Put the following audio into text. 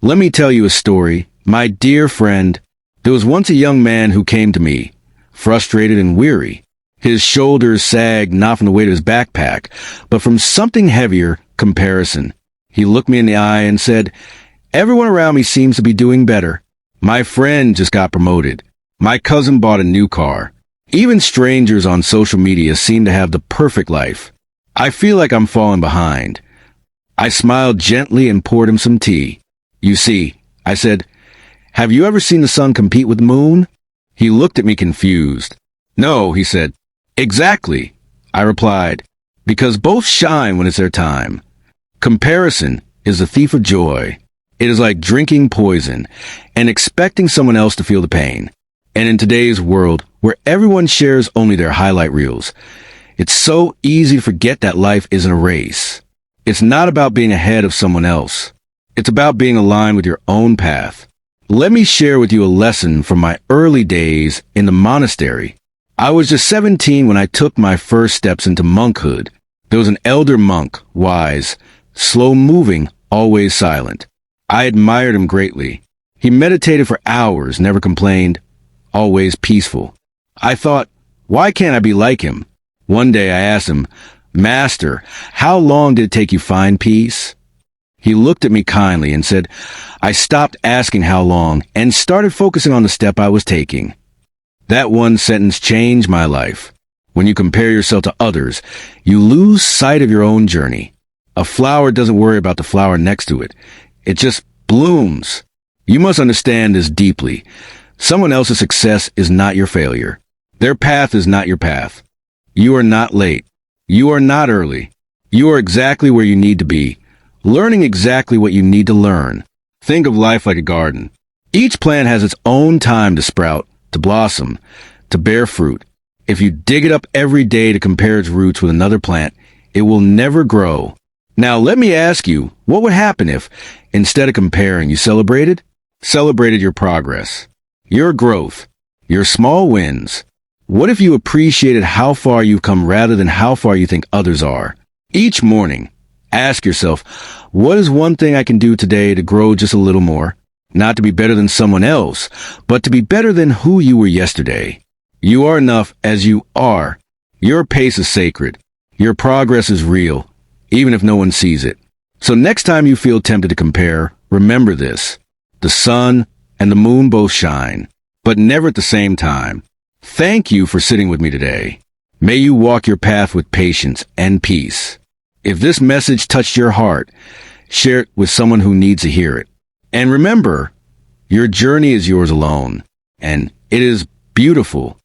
Let me tell you a story. My dear friend, there was once a young man who came to me, frustrated and weary. His shoulders sagged not from the weight of his backpack, but from something heavier, comparison. He looked me in the eye and said, "Everyone around me seems to be doing better. My friend just got promoted. My cousin bought a new car. Even strangers on social media seem to have the perfect life. I feel like I'm falling behind." I smiled gently and poured him some tea. "You see," I said, "have you ever seen the sun compete with the moon?" He looked at me confused. "No," he said. "Exactly," I replied, "because both shine when it's their time. Comparison is the thief of joy. It is like drinking poison and expecting someone else to feel the pain. And in today's world, where everyone shares only their highlight reels, it's so easy to forget that life isn't a race. It's not about being ahead of someone else. It's about being aligned with your own path. Let me share with you a lesson from my early days in the monastery. I was just 17 when I took my first steps into monkhood. There was an elder monk, wise, slow-moving, always silent. I admired him greatly. He meditated for hours, never complained, always peaceful. I thought, why can't I be like him? One day I asked him, "Master, how long did it take you to find peace?" He looked at me kindly and said, "I stopped asking how long and started focusing on the step I was taking." That one sentence changed my life. When you compare yourself to others, you lose sight of your own journey. A flower doesn't worry about the flower next to it. It just blooms. You must understand this deeply. Someone else's success is not your failure. Their path is not your path. You are not late. You are not early. You are exactly where you need to be, learning exactly what you need to learn. Think of life like a garden. Each plant has its own time to sprout, to blossom, to bear fruit. If you dig it up every day to compare its roots with another plant, it will never grow. Now let me ask you, what would happen if, instead of comparing, you celebrated your progress, your growth, your small wins? What if you appreciated how far you've come rather than how far you think others are? Each morning, ask yourself, what is one thing I can do today to grow just a little more? Not to be better than someone else, but to be better than who you were yesterday. You are enough as you are. Your pace is sacred. Your progress is real, even if no one sees it. So next time you feel tempted to compare, remember this. The sun and the moon both shine, but never at the same time. Thank you for sitting with me today. May you walk your path with patience and peace. If this message touched your heart, share it with someone who needs to hear it. And remember, your journey is yours alone, and it is beautiful.